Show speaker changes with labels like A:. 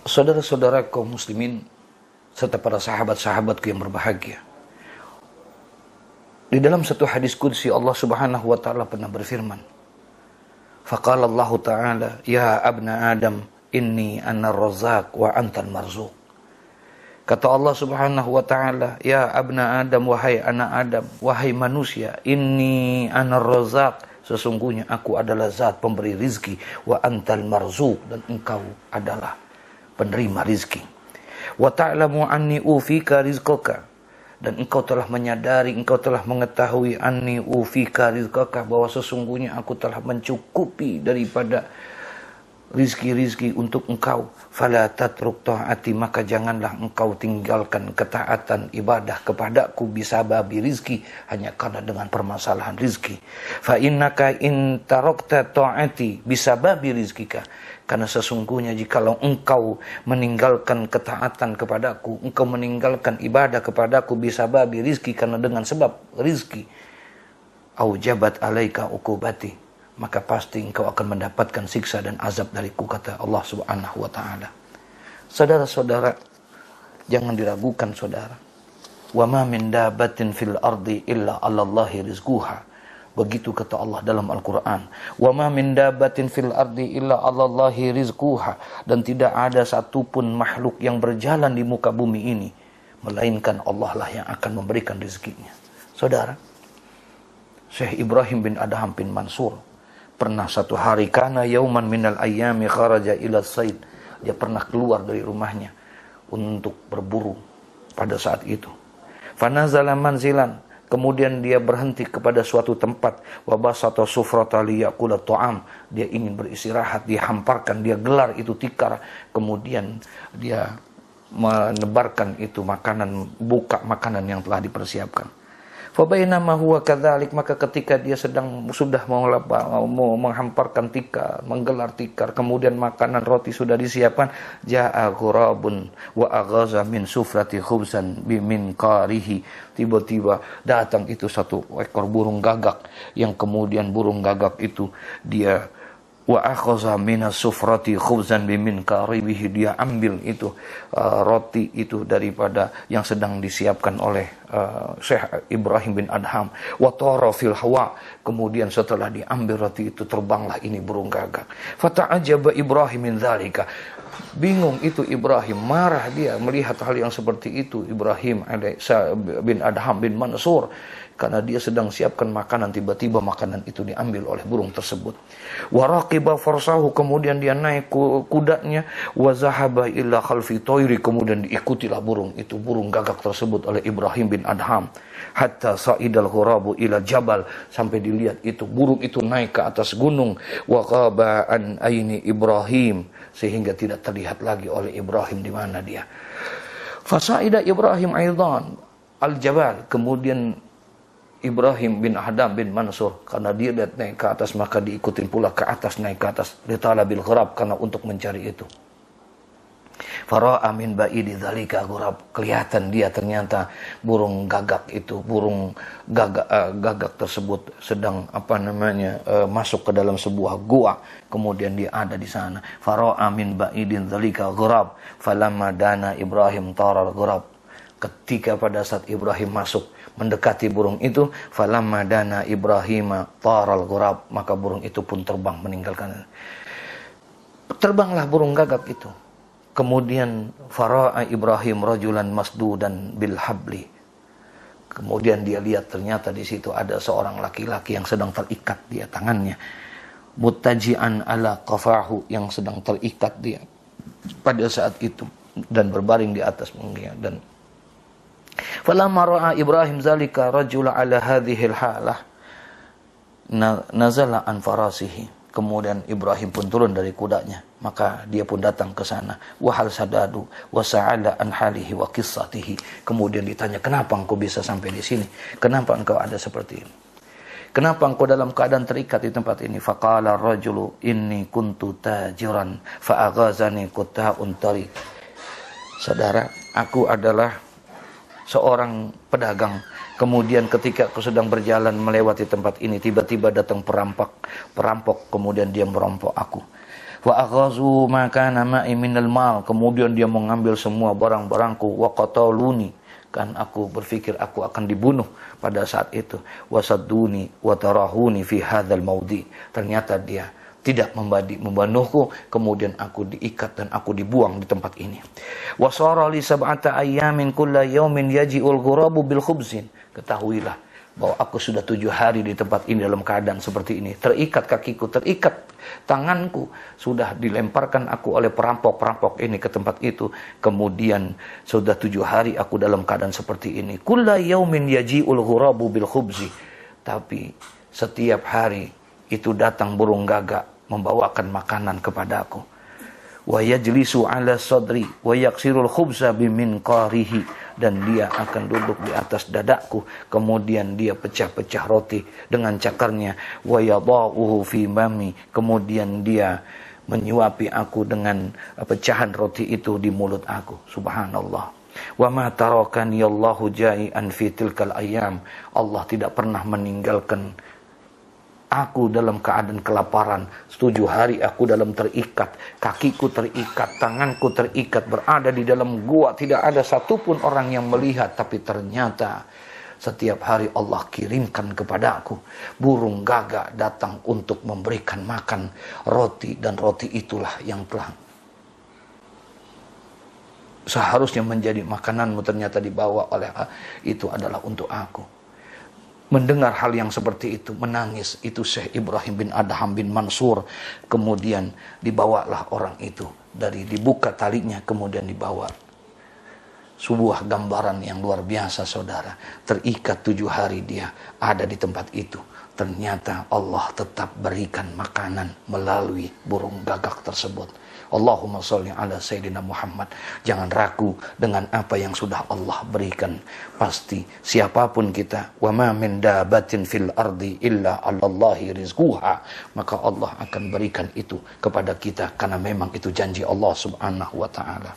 A: Saudara-saudara kaum muslimin serta para sahabat-sahabatku yang berbahagia. Di dalam satu hadis qudsi Allah Subhanahu wa taala pernah berfirman, faqala Allah taala, ya abna Adam, inni anar razzaq wa antal marzuq. Kata Allah Subhanahu wa taala, ya abna Adam, wahai anak Adam, wahai manusia, inni anar razzaq, sesungguhnya aku adalah zat pemberi rizki, wa antal marzuq, dan engkau adalah penerima rizki. Wa ta'lamu anni ufika rizqaka, dan engkau telah menyadari, engkau telah mengetahui anni ufika rizqaka, bahwa sesungguhnya aku telah mencukupi daripada rizki-rizki untuk engkau. Fala tatruk ta'ati, maka janganlah engkau tinggalkan ketaatan ibadah kepadaku bisababi rizki, hanya karena dengan permasalahan rizki. Fa innaka in tarakta ta'ati bisababi rizkika, karena sesungguhnya jikalau engkau meninggalkan ketaatan kepadaku, engkau meninggalkan ibadah kepadaku bisababi rizki, karena dengan sebab rizki, aujabat alaika ukubati, maka pasti engkau akan mendapatkan siksa dan azab dariku, kata Allah Subhanahu wa taala. Saudara-saudara, jangan diragukan saudara. Wa ma min dabatin fil ardi illa 'alallahi rizquha. Begitu kata Allah dalam Al-Qur'an. Wa ma min dabatin fil ardi illa 'alallahi rizquha, dan tidak ada satupun makhluk yang berjalan di muka bumi ini melainkan Allah lah yang akan memberikan rezekinya. Saudara, Syekh Ibrahim bin Adham bin Mansur pernah satu hari, kana yauman minal ayyami kharaja ila sayd, dia pernah keluar dari rumahnya untuk berburu pada saat itu. Fanazala manzilan, kemudian dia berhenti kepada suatu tempat. Wa basata sufrata liyaqula ta'am, dia ingin beristirahat, dia hamparkan, dia gelar itu tikar, kemudian dia menebarkan itu makanan, buka makanan yang telah dipersiapkan. Fabainama huwa kadzalik, maka ketika dia sudah mau menghamparkan tikar, menggelar tikar, kemudian makanan roti sudah disiapkan, jaa ghurabun wa aghaza min sufrati khubzan bimin qarihi, tiba-tiba datang itu satu ekor burung gagak, yang kemudian burung gagak itu dia wa akhadha minas sufrati khubzan bimin qaribihi, dia ambil itu roti itu daripada yang sedang disiapkan oleh Syekh Ibrahim bin Adham. Wa tara fil hawa, kemudian setelah diambil roti itu terbanglah ini burung gagak. Fata'ajaba Ibrahim min dzalika, bingung itu Ibrahim, marah dia melihat hal yang seperti itu. Ibrahim bin Adham bin Mansur, karena dia sedang siapkan makanan, tiba-tiba makanan itu diambil oleh burung tersebut. Wa raqiba farsahu, kemudian dia naik kudanya. Wa zahaba ila khalfi tayri, kemudian diikutilah burung itu, burung gagak tersebut, oleh Ibrahim bin Adham. Hatta sa'idal ghurabu ila jabal, sampai dilihat itu burung itu naik ke atas gunung. Wa qaba an aini Ibrahim, sehingga tidak terlihat lagi oleh Ibrahim di mana dia. Fasa'ida Ibrahim aidan al-jabal, kemudian Ibrahim bin Adham bin Mansur, karena dia naik ke atas, maka diikutin pula ke atas, naik ke atas, litalabil ghurab, karena untuk mencari itu. Fara'a min ba'idi dzalika ghurab, kelihatan dia ternyata burung gagak itu, burung gagak tersebut sedang masuk ke dalam sebuah gua, kemudian dia ada di sana. Fara'a min ba'idin dzalika ghurab falamma dana Ibrahim taral ghurab, ketika pada saat Ibrahim masuk mendekati burung itu, falamma dana Ibrahim taral ghurab, maka burung itu pun terbang meninggalkan. Terbanglah burung gagak itu. Kemudian fara'a Ibrahim rajulan masdudan bil habli, kemudian dia lihat ternyata di situ ada seorang laki-laki yang sedang terikat dia tangannya, muttaji'an ala qafahu, yang sedang terikat dia pada saat itu dan berbaring di atas punggungnya. Dan falamma ra'a Ibrahim zalika rajula ala hadhihi halah nazala an farasihi, kemudian Ibrahim pun turun dari kudanya, maka dia pun datang ke sana. Wahal sadadu wa sa'ala an halihi wa qissatihi, kemudian ditanya, kenapa engkau bisa sampai di sini, kenapa engkau ada seperti ini, kenapa engkau dalam keadaan terikat di tempat ini. Faqala rajulu inni kuntu tajiran fa aghazani qutta'un tariq. Saudara, aku adalah seorang pedagang, kemudian ketika aku sedang berjalan melewati tempat ini, tiba-tiba datang perampok, kemudian dia merampok aku. Wa aghazu ma kana ma'i minal mal, kemudian dia mengambil semua barang-barangku. Wa qataluni, kan aku berpikir aku akan dibunuh pada saat itu. Wasadduni wa tarahuni fi hadzal maudi, ternyata dia tidak membunuhku, kemudian aku diikat dan aku dibuang di tempat ini. Wasara li sab'ata ayyamin kulla yawmin yaji'ul ghurabu bil khubzin, ketahuilah bahwa aku sudah 7 hari di tempat ini dalam keadaan seperti ini. Terikat kakiku, terikat tanganku, sudah dilemparkan aku oleh perampok-perampok ini ke tempat itu. Kemudian sudah 7 hari aku dalam keadaan seperti ini. Kulla yaumin yaji'ul ghurabu bil khubzi, tapi setiap hari itu datang burung gagak membawakan makanan kepadaku. Wa yajlisu ala sadri wa yaksirul khubza biminqarihi, dan dia akan duduk di atas dadaku, kemudian dia pecah-pecah roti dengan cakarnya. Wa yadauhu fi mami, kemudian dia menyuapi aku dengan pecahan roti itu di mulut aku. Subhanallah. Wa ma tarakani Allahu ja'ian fi tilkal ayyam, Allah tidak pernah meninggalkan aku dalam keadaan kelaparan. 7 hari aku dalam terikat, kakiku terikat, tanganku terikat, berada di dalam gua, tidak ada satupun orang yang melihat. Tapi ternyata setiap hari Allah kirimkan kepadaku burung gagak datang untuk memberikan makan roti, dan roti itulah yang telah seharusnya menjadi makananmu, ternyata dibawa oleh itu adalah untuk aku. Mendengar hal yang seperti itu, menangis itu Syekh Ibrahim bin Adham bin Mansur. Kemudian dibawalah orang itu, dibuka talinya, kemudian dibawa. Sebuah gambaran yang luar biasa, saudara. Terikat 7 hari dia ada di tempat itu. Ternyata Allah tetap berikan makanan melalui burung gagak tersebut. Allahumma sholli ala Sayyidina Muhammad. Jangan ragu dengan apa yang sudah Allah berikan. Pasti siapapun kita, wa ma min dabatin fil ardi illa 'alallahi rizquha, maka Allah akan berikan itu kepada kita, karena memang itu janji Allah Subhanahu wa taala.